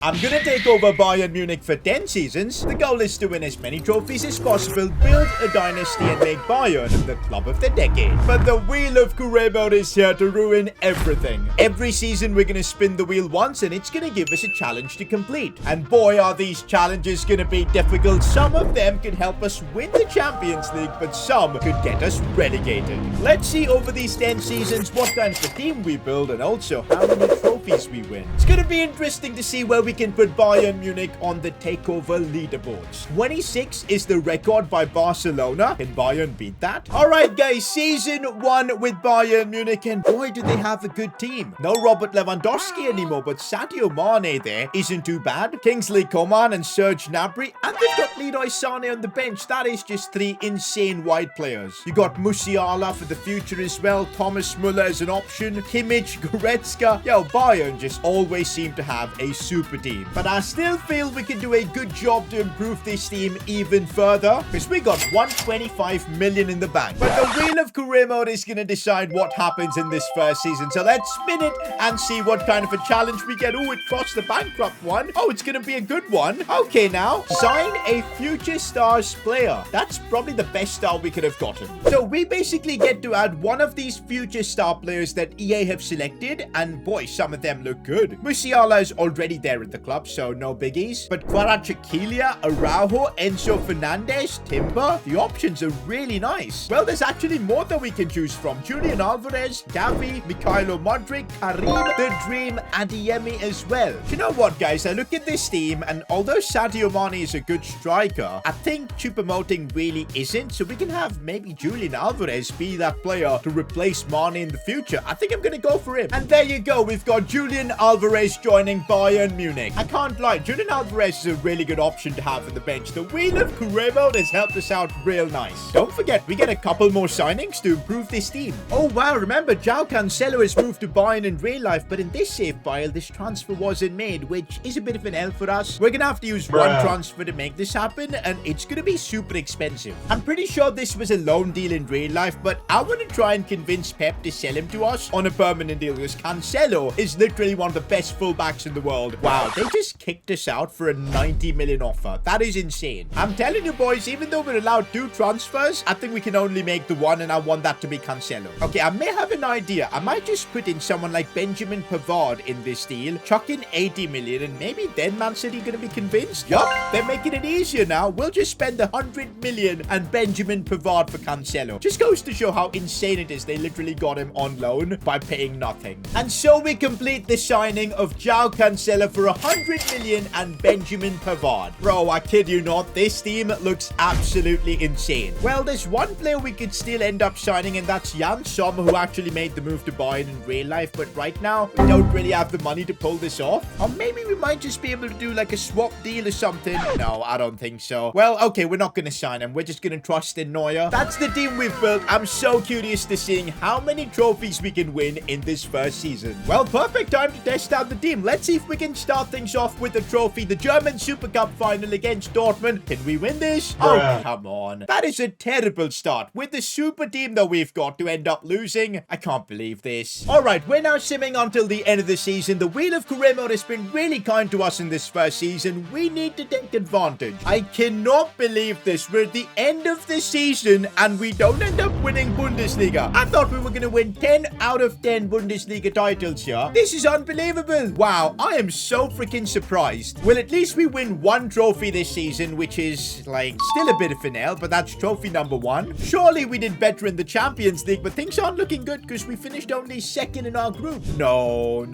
I'm gonna take over Bayern Munich for 10 seasons. The goal is to win as many trophies as possible, build a dynasty, and make Bayern the club of the decade. But the wheel of career mode is here to ruin everything. Every season we're gonna spin the wheel once and it's gonna give us a challenge to complete. And boy, are these challenges gonna be difficult. Some of them could help us win the Champions League, but some could get us relegated. Let's see over these 10 seasons what kind of a team we build and also how many trophies we win. It's gonna be interesting to see where we can put Bayern Munich on the takeover leaderboards. 26 is the record by Barcelona. Can Bayern beat that? Alright guys, season 1 with Bayern Munich, and boy do they have a good team. No Robert Lewandowski anymore, but Sadio Mane there isn't too bad. Kingsley Coman and Serge Gnabry, and they've got Leroy Sané on the bench. That is just 3 insane wide players. You got Musiala for the future as well, Thomas Müller as an option, Kimmich, Goretzka. Yo, Bayern just always seem to have a super team. But I still feel we can do a good job to improve this team even further, because we got 125 million in the bank. But the wheel of career mode is going to decide what happens in this first season. So let's spin it and see what kind of a challenge we get. Oh, it costs the bankrupt one. Oh, it's going to be a good one. Okay, now sign a future stars player. That's probably the best star we could have gotten. So we basically get to add one of these future star players that EA have selected, and boy, some of them look good. Musiala is already there at the club, so no biggies. But Kvaratskhelia, Araujo, Enzo Fernandez, Timber, the options are really nice. Well, there's actually more that we can choose from. Julian Alvarez, Gavi, Mikhailo Modric, Karim, The Dream, and Adeyemi as well. Do you know what, guys? I look at this team, and although Sadio Mane is a good striker, I think Choupo-Moting really isn't, so we can have maybe Julian Alvarez be that player to replace Mane in the future. I think I'm gonna go for him. And there you go, we've got Julian Alvarez joining Bayern Munich. I can't lie, Julian Alvarez is a really good option to have on the bench. The wheel of career mode has helped us out real nice. Don't forget, we get a couple more signings to improve this team. Oh wow, remember, João Cancelo has moved to Bayern in real life, but in this save file, this transfer wasn't made, which is a bit of an L for us. We're gonna have to use one transfer to make this happen, and it's gonna be super expensive. I'm pretty sure this was a loan deal in real life, but I want to try and convince Pep to sell him to us on a permanent deal, because Cancelo is literally one of the best fullbacks in the world. Wow, they just kicked us out for a 90 million offer. That is insane. I'm telling you boys, even though we're allowed 2 transfers, I think we can only make the one, and I want that to be Cancelo. Okay, I may have an idea. I might just put in someone like Benjamin Pavard in this deal, chuck in 80 million, and maybe then Man City gonna be convinced. Yup, they're making it easier now. We'll just spend 100 million and Benjamin Pavard for Cancelo. Just goes to show how insane it is. They literally got him on loan by paying nothing. And so we complete the signing of João Cancelo for 100 million and Benjamin Pavard. Bro, I kid you not, this team looks absolutely insane. Well, there's one player we could still end up signing, and that's Jan Sommer, who actually made the move to Bayern in real life, but right now we don't really have the money to pull this off. Or maybe we might just be able to do like a swap deal or something. No, I don't think so. Well, okay, we're not gonna sign him. We're just gonna trust in Neuer. That's the team we've built. I'm so curious to seeing how many trophies we can win in this first season. Well, perfect time to test out the team. Let's see if we can start things off with the trophy, the German Super Cup final against Dortmund. Can we win this? Oh, come on. That is a terrible start. With the super team that we've got to end up losing, I can't believe this. Alright, we're now simming until the end of the season. The wheel of career mode has been really kind to us in this first season. We need to take advantage. I cannot believe this. We're at the end of the season and we don't end up winning Bundesliga. I thought we were going to win 10 out of 10 Bundesliga titles here. This is unbelievable. Wow, I am so freaking surprised. Well, at least we win 1 trophy this season, which is like still a bit of an L, but that's trophy number 1. Surely we did better in the Champions League, but things aren't looking good because we finished only 2nd in our group. No.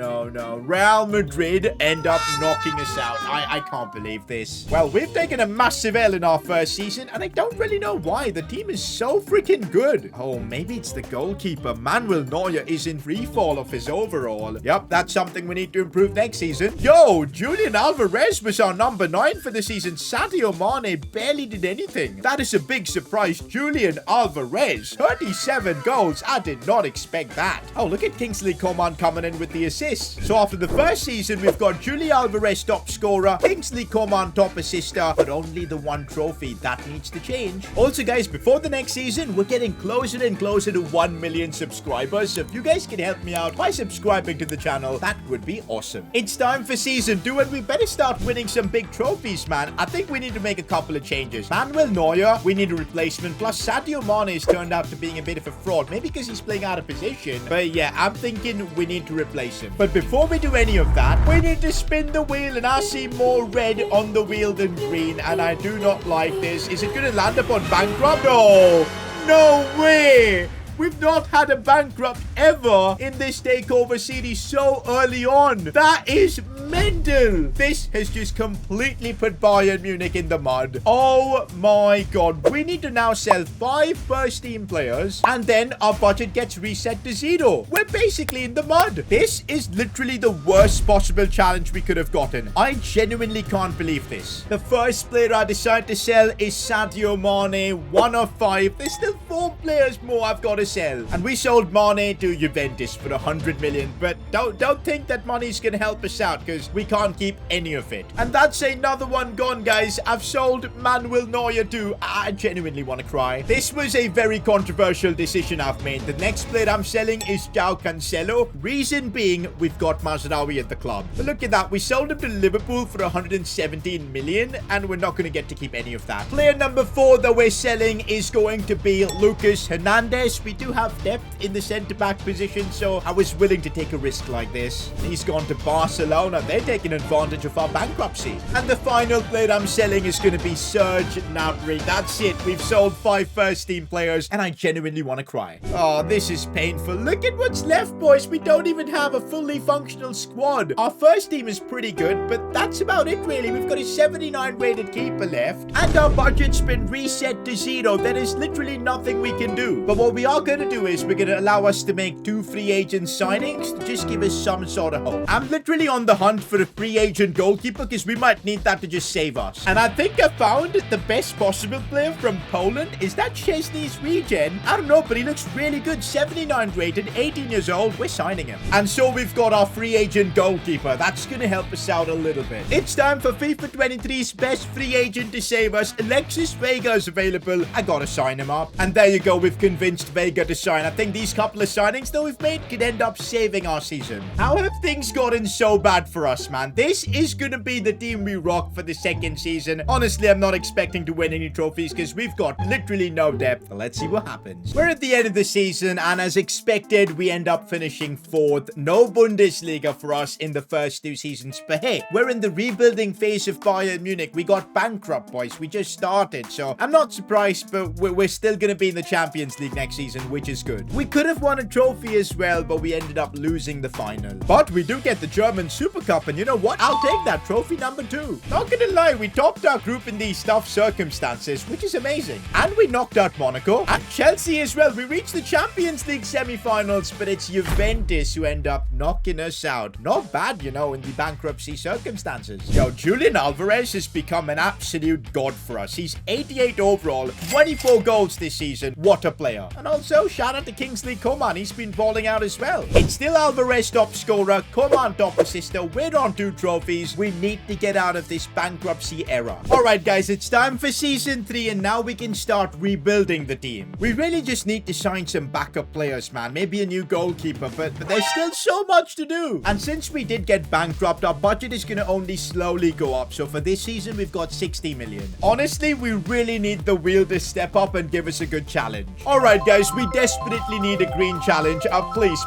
Real Madrid end up knocking us out. I can't believe this. Well, we've taken a massive L in our first season, and I don't really know why. The team is so freaking good. Oh, maybe it's the goalkeeper. Manuel Neuer is in free fall of his overall. Yep, that's something we need to improve next season. Yo, Julian Alvarez was our number 9 for the season. Sadio Mane barely did anything. That is a big surprise. Julian Alvarez, 37 goals. I did not expect that. Oh, look at Kingsley Coman coming in with the assist. So after the first season, we've got Julian Alvarez top scorer, Kingsley Coman top assister, but only the 1 trophy. That needs to change. Also, guys, before the next season, we're getting closer and closer to 1 million subscribers. So if you guys can help me out by subscribing to the channel, that would be awesome. It's time for season season 2 and we better start winning some big trophies, man. I think we need to make a couple of changes. Manuel Neuer, we need a replacement. Plus, Sadio Mane has turned out to being a bit of a fraud. Maybe because he's playing out of position. But yeah, I'm thinking we need to replace him. But before we do any of that, we need to spin the wheel. And I see more red on the wheel than green. And I do not like this. Is it going to land up on bankrupt? No! No way! We've not had a bankrupt ever in this takeover series so early on. That is mental. This has just completely put Bayern Munich in the mud. Oh my god. We need to now sell 5 first team players and then our budget gets reset to 0. We're basically in the mud. This is literally the worst possible challenge we could have gotten. I genuinely can't believe this. The first player I decide to sell is Sadio Mane, 1 of 5. There's still 4 players more I've got to sell. And we sold Mane to Juventus for 100 million. But don't think that money's gonna help us out because we can't keep any of it. And that's another one gone, guys. I've sold Manuel Neuer too. I genuinely want to cry. This was a very controversial decision I've made. The next player I'm selling is João Cancelo. Reason being, we've got Mazraoui at the club. But look at that. We sold him to Liverpool for 117 million and we're not going to get to keep any of that. Player number 4 that we're selling is going to be Lucas Hernandez. We do have depth in the centre-back position, so I was willing to take a risk like this. He's gone to Barcelona. They're taking advantage of our bankruptcy. And the final player I'm selling is going to be Serge Gnabry. That's it. We've sold 5 first team players and I genuinely want to cry. Oh, this is painful. Look at what's left, boys. We don't even have a fully functional squad. Our first team is pretty good, but that's about it really. We've got a 79 rated keeper left and our budget's been reset to 0. There is literally nothing we can do. But what we are going to do is we're going to allow us to make 2 free agent signings to just give us some sort of hope. I'm literally on the hunt for a free agent goalkeeper because we might need that to just save us. And I think I found the best possible player from Poland. Is that Szczesny's regen? I don't know, but he looks really good. 79 rated, 18 years old. We're signing him. And so we've got our free agent goalkeeper. That's going to help us out a little bit. It's time for FIFA 23's best free agent to save us. Alexis Vega is available. I gotta sign him up. And there you go. We've convinced Vega to sign. I think these couple of signings that we've made could end up saving our season. How have things gotten so bad for us, man? This is gonna be the team we rock for the second season. Honestly, I'm not expecting to win any trophies because we've got literally no depth. Let's see what happens. We're at the end of the season and as expected, we end up finishing 4th. No Bundesliga for us in the first 2 seasons. But hey, we're in the rebuilding phase of Bayern Munich. We got bankrupt, boys. We just started. So I'm not surprised, but we're still gonna be in the Champions League next season, which is good. We could have won a trophy as well, but we ended up losing the final. But we do get the German Super Cup, and you know what? I'll take that. Trophy number 2. Not gonna lie, we topped our group in these tough circumstances, which is amazing. And we knocked out Monaco and Chelsea as well. We reached the Champions League semi-finals, but it's Juventus who end up knocking us out. Not bad, you know, in the bankruptcy circumstances. Yo, Julian Alvarez has become an absolute god for us. He's 88 overall, 24 goals this season. What a player. And also, shout out to Kingsley Coman. He's been balling out as well. It's still Alvarez top scorer, Coman top assister. We're on 2 trophies. We need to get out of this bankruptcy era. Alright guys, it's time for season 3 and now we can start rebuilding the team. We really just need to sign some backup players, man. Maybe a new goalkeeper, but there's still so much to do. And since we did get bankrupt, our budget is going to only slowly go up. So for this season, we've got 60 million. Honestly, we really need the wheel to step up and give us a good challenge. Alright guys, we desperately need a green challenge. Please.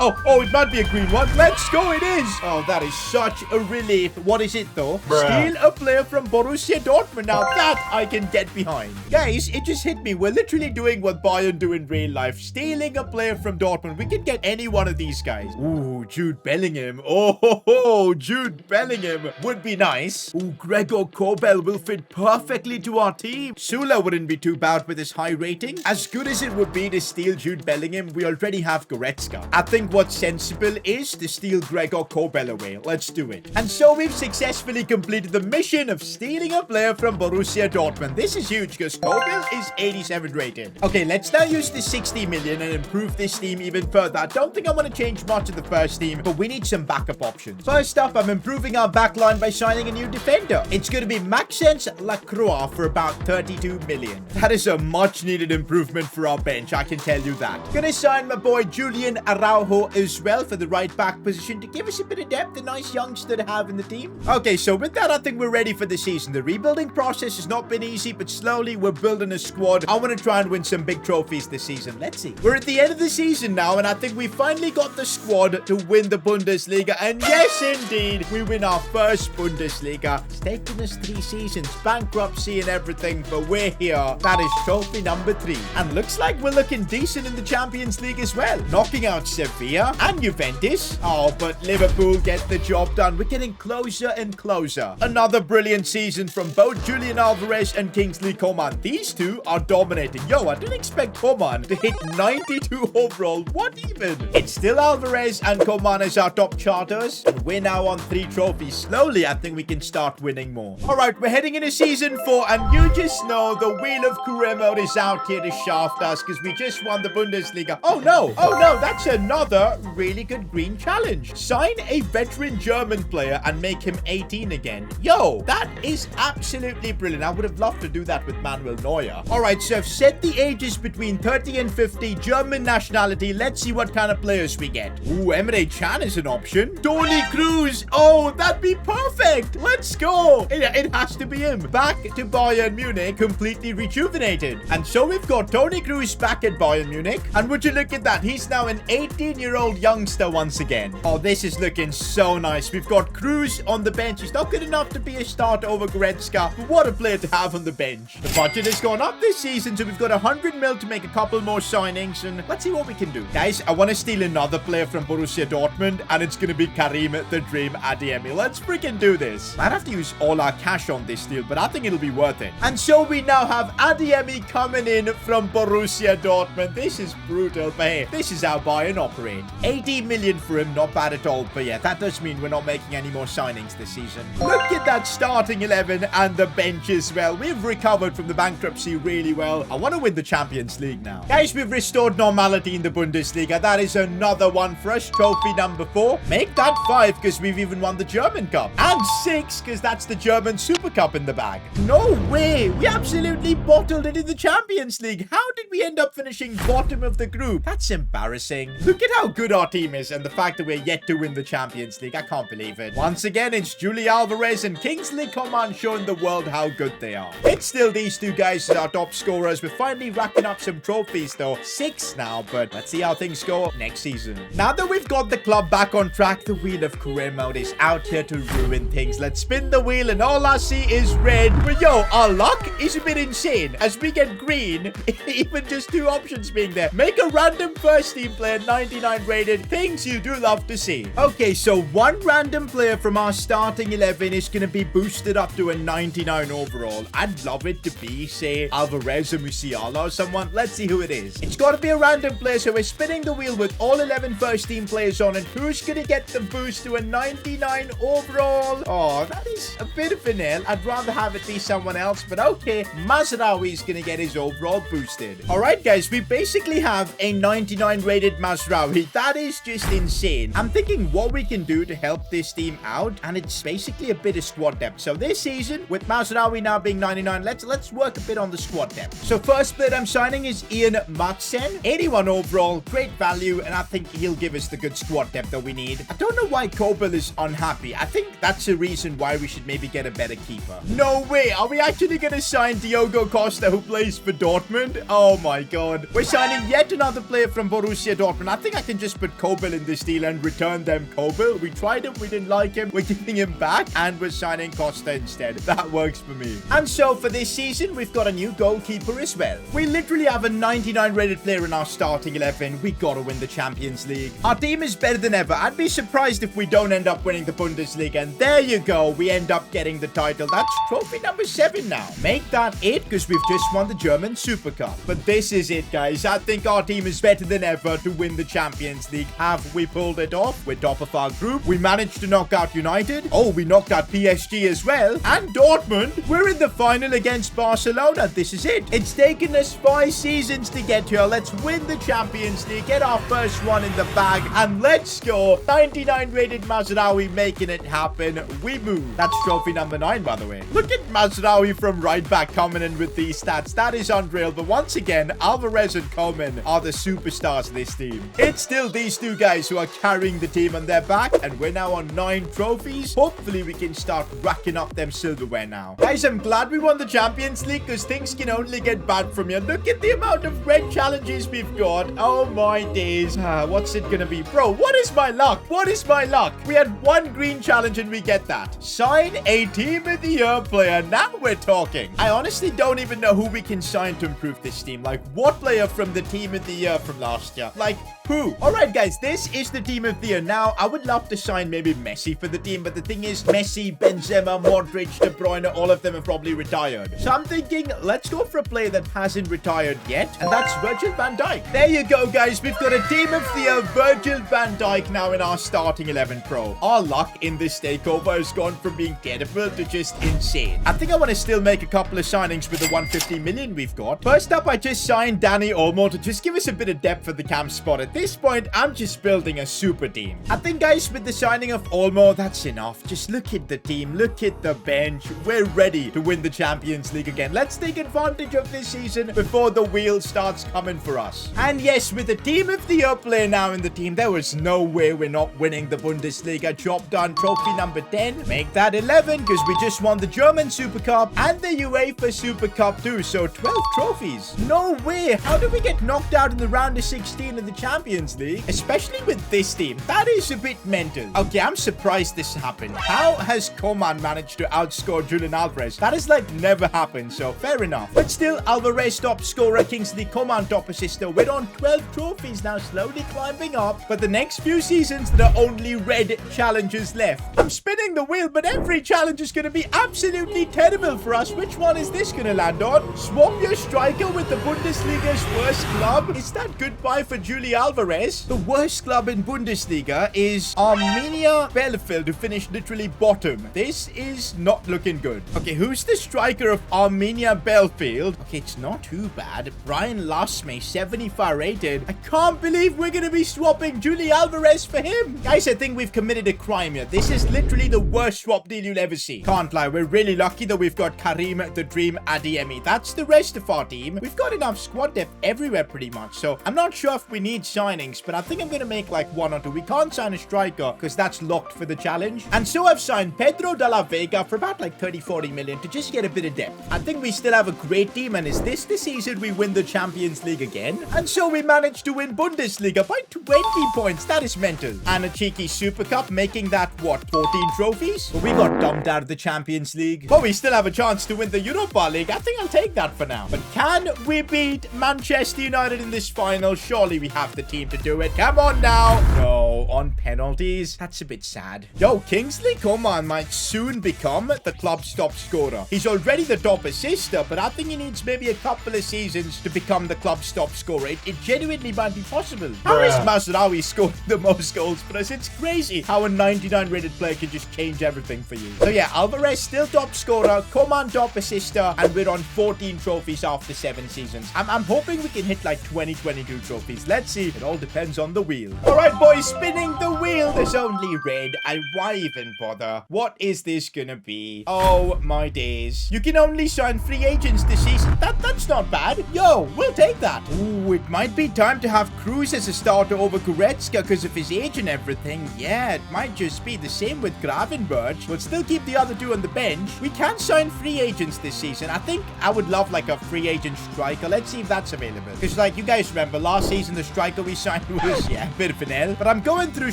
Oh, it might be a green one. Let's go, it is. Oh, that is such a relief. What is it though? Steal a player from Borussia Dortmund. Now that I can get behind. Guys, it just hit me. We're literally doing what Bayern do in real life. Stealing a player from Dortmund. We can get any one of these guys. Ooh, Jude Bellingham. Oh, Jude Bellingham would be nice. Ooh, Gregor Kobel will fit perfectly to our team. Sula wouldn't be too bad with his high rating. As good as it would be to steal Jude Bellingham, we already have Goretzka. I think what's sensible is to steal Gregor Kobel away. Let's do it. And so we've successfully completed the mission of stealing a player from Borussia Dortmund. This is huge because Kobel is 87 rated. Okay, let's now use the 60 million and improve this team even further. I don't think I'm going to change much of the first team, but we need some backup options. First up, I'm improving our backline by signing a new defender. It's going to be Maxence Lacroix for about 32 million. That is a much needed improvement for our bench, I can tell you that. Gonna sign my boy Julian Araujo as well for the right back position to give us a bit of depth, a nice youngster to have in the team. Okay, so with that, I think we're ready for the season. The rebuilding process has not been easy, but slowly we're building a squad. I want to try and win some big trophies this season. Let's see. We're at the end of the season now, and I think we finally got the squad to win the Bundesliga. And yes, indeed, we win our first Bundesliga. It's taken us 3 seasons, bankruptcy and everything, but we're here. That is trophy number 3. And looks like we're looking decent in the Champions League as well. Knocking out Sevilla and Juventus. Oh, but Liverpool get the job done. We're getting closer and closer. Another brilliant season from both Julian Alvarez and Kingsley Coman. These two are dominating. Yo, I didn't expect Coman to hit 92 overall. What even? It's still Alvarez and Coman as our top charters. And we're now on 3 trophies. Slowly, I think we can start winning more. All right, we're heading into season 4. And you just know the wheel of career mode is out here to shaft us because we just won the Bundesliga. Oh, no. Oh, no. That's another really good green challenge. Sign a veteran German player and make him 18 again. Yo, that is absolutely brilliant. I would have loved to do that with Manuel Neuer. All right, so I've set the ages between 30 and 50, German nationality. Let's see what kind of players we get. Ooh, Emre Can is an option. Toni Kroos. Oh, that'd be perfect. Let's go. It has to be him. Back to Bayern Munich, completely rejuvenated. And so we've got Toni Kroos back at Bayern Munich. And would you look at that? He's now an 18-year-old youngster once again. Oh, this is looking so nice. We've got Kroos on the bench. He's not good enough to be a starter over Goretzka, but what a player to have on the bench. The budget has gone up this season, so we've got 100 mil to make a couple more signings, and let's see what we can do. Guys, I want to steal another player from Borussia Dortmund, and it's going to be Karim the Dream Adeyemi. Let's freaking do this. Might have to use all our cash on this deal, but I think it'll be worth it. And so we now have Adeyemi coming in from Borussia Dortmund. This is brutal, but hey, this is how Bayern operate. 80 million for him, not bad at all, but yeah, that does mean we're not making any more signings this season. Look at that starting 11 and the bench as well. We've recovered from the bankruptcy really well. I want to win the Champions League now. Guys, we've restored normality in the Bundesliga. That is another one for us. Trophy number 4. Make that 5 because we've even won the German Cup. And 6 because that's the German Super Cup in the bag. No way. We absolutely bottled it in the Champions League. How did we end up finishing bottom of the group? That's embarrassing. Look at how good our team is and the fact that we're yet to win the Champions League. I can't believe it. Once again, it's Julian Alvarez and Kingsley Coman showing the world how good they are. It's still these two guys as our top scorers. We're finally racking up some trophies though. 6 now, but let's see how things go next season. Now that we've got the club back on track, the wheel of career mode is out here to ruin things. Let's spin the wheel and all I see is red. But yo, our luck is a bit insane. As we get green, even just 2 options being there. Make a random first team player 99 rated. Things you do love to see. Okay, so 1 random player from our starting 11 is going to be boosted up to a 99 overall. I'd love it to be, say, Alvarez or Musiala or someone. Let's see who it is. It's got to be a random player, so we're spinning the wheel with all 11 first team players on, and who's going to get the boost to a 99 overall? Oh, that is a bit of a nail. I'd rather have it be someone else, but okay. Mazraoui is going to get his overall boosted. All right, guys, we basically have a 99 rated Mazraoui. That is just insane. I'm thinking what we can do to help this team out, and it's basically a bit of squad depth. So this season, with Mazraoui now being 99, let's work a bit on the squad depth. So first player I'm signing is Ian Madsen, 81 overall, great value, and I think he'll give us the good squad depth that we need. I don't know why Kobel is unhappy. I think that's a reason why we should maybe get a better keeper. No way, are we actually going to sign Diogo Costa, who plays for Dortmund? Oh my god. We're signing yet another player from Borussia Dortmund. I think I can just put Kobel in this deal and return them Kobel. We tried him, we didn't like him. We're giving him back, and we're signing Costa instead. That works for me. And so for this season, we've got a new goalkeeper as well. We literally have a 99 rated player in our starting 11. We gotta win the Champions League. Our team is better than ever. I'd be surprised if we don't end up winning the Bundesliga. And there you go. We end up getting the title. That's trophy number 7 now. Make that 8 because we've just won the German Super Cup. But this is it, guys. I think our team is better than ever to win the Champions League. Have we pulled it off? We're top of our group. We managed to knock out United. Oh, we knocked out PSG as well. And Dortmund. We're in the final against Barcelona. This is it. It's taken us 5 seasons to get here. Let's win the Champions League. Get our first one in the bag. And let's go. 99 rated Mazraoui making it happen. we move. That's trophy number 9, by the way. Look at Mazraoui from right back coming in with these stats. That is unreal. But once again, Alvarez and Coleman are the superstars of this team. It's still these two guys who are carrying the team on their back, and we're now on 9 trophies. Hopefully, we can start racking up them silverware now. Guys, I'm glad we won the Champions League because things can only get bad from here. Look at the amount of red challenges we've got. Oh my days. What's it gonna be? Bro, what is my luck? What is my luck? We had 1 green challenge and we get that. Sign a Team of the Year player. Now we're talking. I honestly don't even know who we can sign to improve this team. Like, what player from the Team of the Year from last year? Like, who? Alright guys, this is the Team of the Year. Now, I would love to sign maybe Messi for the team, but the thing is, Messi, Benzema, Modric, De Bruyne, all of them have probably retired. So I'm thinking, let's go for a player that hasn't retired yet, and that's Virgil van Dijk. There you go, guys. We've got a Team of the Year, Virgil van Dijk, now in our starting 11 pro. Our luck in this takeover has gone from being terrible to just insane. I think I want to still make a couple of signings with the 150 million we've got. First up, I just signed Dani Olmo to just give us a bit of depth for the camp spot. At this point, I'm just building a super team. I think, guys, with the signing of Olmo, that's enough. Just look at the team. Look at the bench. We're ready to win the Champions League again. Let's take advantage of this season before the wheel starts coming for us. And yes, with the Team of the Year player now in the team, there was no way we're not winning the Bundesliga. Job done. Trophy number 10. Make that 11 because we just won the German Super Cup and the UEFA Super Cup too. So 12 trophies. No way. How did we get knocked out in the round of 16 of the Champions League? Especially with this team. That is a bit mental. Okay, I'm surprised this happened. How has Coman managed to outscore Julian Alvarez? That has like never happened, so fair enough. But still, Alvarez top scorer, Kingsley Coman top assister. We're on 12 trophies now, slowly climbing up. But the next few seasons, there are only red challenges left. I'm spinning the wheel, but every challenge is going to be absolutely terrible for us. Which one is this going to land on? Swap your striker with the Bundesliga's worst club? Is that goodbye for Julian Alvarez? The worst club in Bundesliga is Arminia Bielefeld, who finished literally bottom. This is not looking good. Okay, who's the striker of Arminia Bielefeld? Okay, it's not too bad. Brian Lasme, 75 rated. I can't believe we're going to be swapping Julian Alvarez for him. Guys, I think we've committed a crime here. This is literally the worst swap deal you'll ever see. Can't lie, we're really lucky that we've got Karim the Dream Adeyemi. That's the rest of our team. We've got enough squad depth everywhere pretty much, so I'm not sure if we need signings, but I think I'm going to make like 1 or 2. We can't sign a striker because that's locked for the challenge. And so I've signed Pedro de la Vega for about like 30-40 million to just get a bit of depth. I think we still have a great team, and is this the season we win the Champions League again? And so we managed to win Bundesliga by 20 points. That is mental. And a cheeky Super Cup, making that, what, 14 trophies? But we got dumped out of the Champions League. But we still have a chance to win the Europa League. I think I'll take that for now. But can we beat Manchester United in this final? Surely we have the team to do it. Come on now. No, on penalties. That's a bit sad. Yo, Kingsley Coman might soon become the club's top scorer. He's already the top assister, but I think he needs maybe a couple of seasons to become the club's top scorer. It genuinely might be possible. How is Mazraoui scored the most goals for us? It's crazy how a 99 rated player can just change everything for you. So yeah, Alvarez still top scorer, Coman top assister, and we're on 14 trophies after 7 seasons. I'm hoping we can hit like 22 trophies. Let's see. It all depends on the wheel. All right, boys, spinning the wheel. There's only red. Why even bother? What is this gonna be? Oh my days. You can only sign free agents this season. That's not bad. Yo, we'll take that. Ooh, it might be time to have Cruz as a starter over Goretzka because of his age and everything. Yeah, it might just be the same with Gravenberch. We'll still keep the other 2 on the bench. We can sign free agents this season. I think I would love like a free agent striker. Let's see if that's available. Because like you guys remember, last season the striker we signed was, yeah, a bit of an L. But I'm going through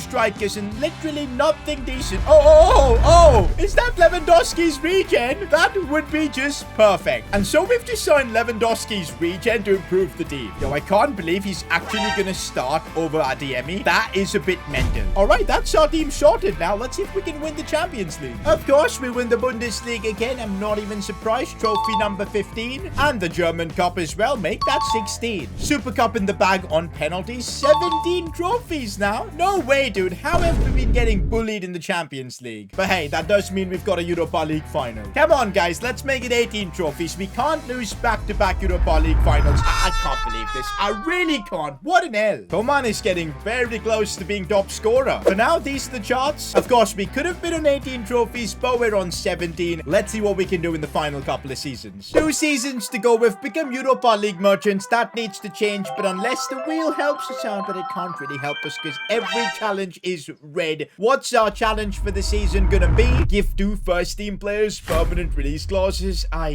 strikers and literally nothing decent. Oh, is that Lewandowski's regen? That would be just perfect. And so we've just signed Lewandowski's regen to improve the team. Yo, I can't believe he's actually going to start over Adeyemi. That is a bit mental. All right, that's our team sorted now. Let's see if we can win the Champions League. Of course, we win the Bundesliga again. I'm not even surprised. Trophy number 15. And the German Cup as well. Make that 16. Super Cup in the bag on penalties. 17 trophies now. No way, dude. How have we been getting bullied in the Champions League? But hey, that does mean we've got a Europa League final. Come on, guys. Let's make it 18 trophies. We can't lose back-to-back Europa League finals. I can't believe this. I really can't. What an L. Coman is getting very close to being top scorer. For now, these are the charts. Of course, we could have been on 18 trophies, but we're on 17. Let's see what we can do in the final couple of seasons. 2 seasons to go. We've become Europa League merchants. That needs to change, but unless the wheel helps us out, but it can't really help us because every challenge is red. What's our challenge for the season gonna be? Give 2 first-team players permanent release clauses. I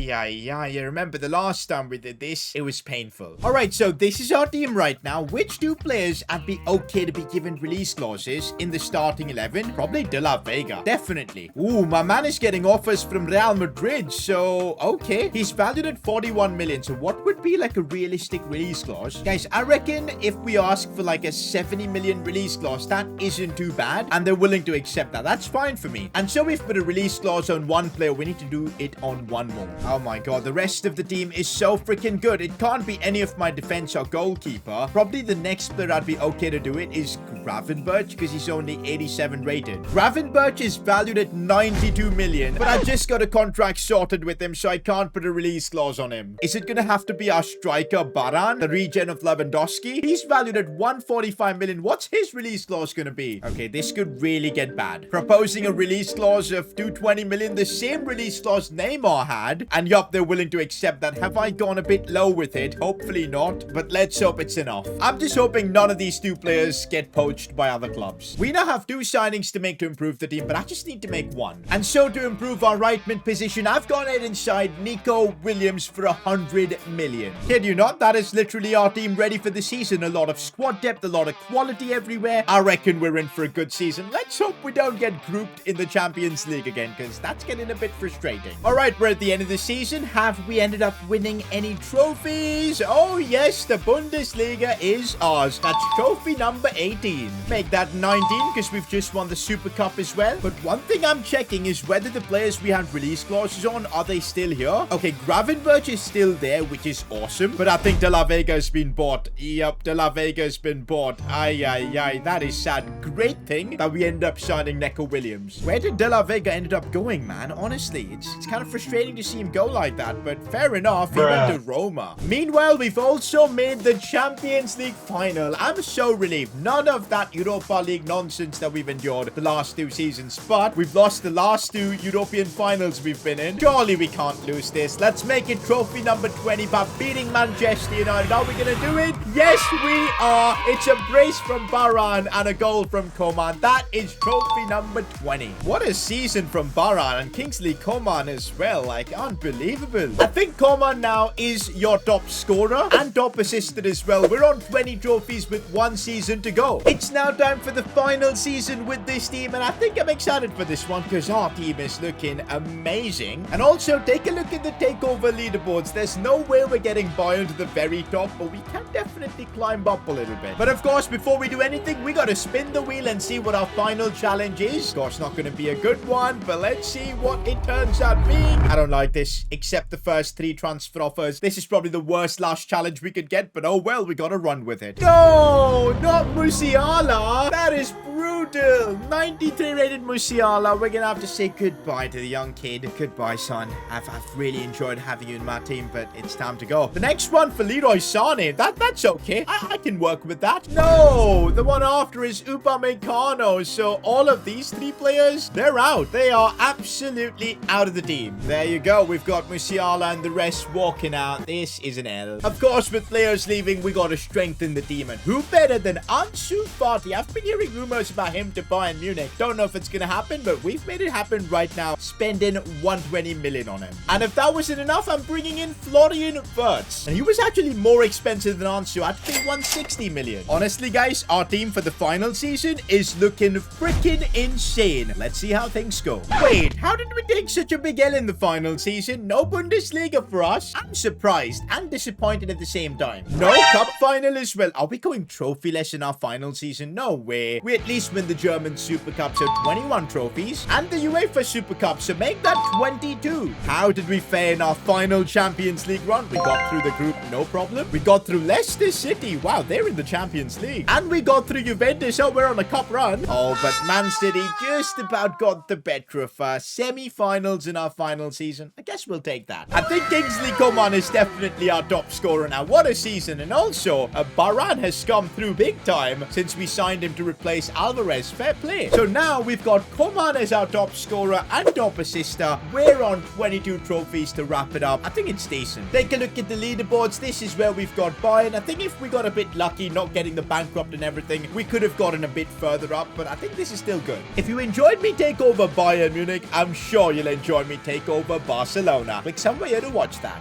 remember the last time we did this, it was painful. All right, so this is our team right now. Which 2 players I'd be okay to be given release clauses in the starting 11? Probably De La Vega. Definitely. Ooh, my man is getting offers from Real Madrid, so okay. He's valued at 41 million, so what would be like a realistic release clause? Guys, I reckon if we ask for like a 70 million release clause, that isn't too bad, and they're willing to accept that. That's fine for me. And so if we put a release clause on 1 player, we need to do it on 1 more. Oh my god, the rest of the team is so freaking good. It can't be any of my defense or goalkeeper. Probably the next player I'd be okay to do it is Gravenberch, because he's only 87 rated. Gravenberch is valued at 92 million, but I just got a contract sorted with him, so I can't put a release clause on him. Is it gonna have to be our striker Baran, the regen of Lewandowski? He's valued at 145 million. What's his release clause gonna be? Okay, this could really get bad. Proposing a release clause of 220 million, the same release clause Neymar had, and yup, they're willing to accept that. Have I gone a bit low with it? Hopefully not, but let's hope it's enough. I'm just hoping none of these 2 players get poached by other clubs. We now have 2 signings to make to improve the team, but I just need to make 1. And so to improve our right mid position, I've gone ahead and signed Nico Williams for 100 million. Kid you not, that is literally our team ready for the season. A lot of squad depth, a lot of quality everywhere. I reckon we're in for a good season. Let's hope we don't get grouped in the Champions League again, because that's getting a bit frustrating. All right, we're at the end of the season. Have we ended up winning any trophies? Oh yes, the Bundesliga is ours. That's trophy number 18. Make that 19 because we've just won the Super Cup as well. But one thing I'm checking is whether the players we had release clauses on, are they still here? Okay, Gravenberch is still there, which is awesome. But I think De La Vega has been bought. Yep, De La Vega has been bought. That is sad. Great thing that we end up signing Nico Williams. Where did De La Vega ended up going, man? Honestly, it's kind of frustrating to see him go like that, but fair enough. He went to Roma. Meanwhile, we've also made the Champions League final. I'm so relieved. None of that Europa League nonsense that we've endured the last 2 seasons, but we've lost the last 2 European finals we've been in. Surely we can't lose this. Let's make it trophy number 20 by beating Manchester United. Are we gonna do it? Yes, we are. It's a brace from Baran and a goal from Coman. That is trophy number 20. What a season from Baran and Kingsley Coman as well. Like, unbelievable. I think Coman now is your top scorer and top assistant as well. We're on 20 trophies with 1 season to go. It's now time for the final season with this team, and I think I'm excited for this one because our team is looking amazing. And also, take a look at the Takeover leaderboards. There's no way we're getting Bayern to the very top, but we can definitely climb up a little bit. But of course, before we do anything, we gotta spin the wheel and see what our final challenge is. Of course, not gonna be a good one, but let's see what it turns out being. I don't like this, except the first 3 transfer offers. This is probably the worst last challenge we could get, but oh well, we gotta run with it. No, not Musiala. That is brutal. 93 rated Musiala. We're gonna have to say goodbye to the young kid. Goodbye, son. I've really enjoyed having you in my team, but it's time to go. The next one for Leroy Sané. That's okay. I can work with that. No, the one after is Upamecano. So all of these 3 players, they're out. They are absolutely out of the team. There you go. We've got Musiala and the rest walking out. This is an L. Of course, with players leaving, we got to strengthen the team. And who better than Ansu Fati? I've been hearing rumors about him to Bayern Munich. Don't know if it's going to happen, but we've made it happen right now, spending 120 million on him. And if that wasn't enough, I'm bringing in Florian Wirtz. And he was actually more expensive than Ansu. I'd pay 160 million. Honestly, guys, our team for the final season is looking freaking insane. Let's see how things go. Wait, how did we take such a big L in the final season? No Bundesliga for us. I'm surprised and disappointed at the same time. No cup final as well. Are we going trophyless in our final season? No way. We at least win the German Super Cup, so 21 trophies. And the UEFA Super Cup, so make that 22. How did we fare in our final Champions League run? We got through the group, no problem. We got through Leicester City. Wow, they're in the Champions League. And we got through Juventus Juventus. Oh, we're on a cup run. Oh, but Man City just about got the better of semi-finals in our final season. I guess we'll take that. I think Kingsley Coman is definitely our top scorer now. What a season. And also, Varane has come through big time since we signed him to replace Alvarez. Fair play. So now we've got Coman as our top scorer and top assister. We're on 22 trophies to wrap it up. I think it's decent. Take a look at the leaderboards. This is where we've got Bayern. I think if we got a bit lucky not getting the bankrupt and everything, we could have gotten a bit further up, but I think this is still good. If you enjoyed me take over Bayern Munich, I'm sure you'll enjoy me take over Barcelona. Click somewhere here to watch that.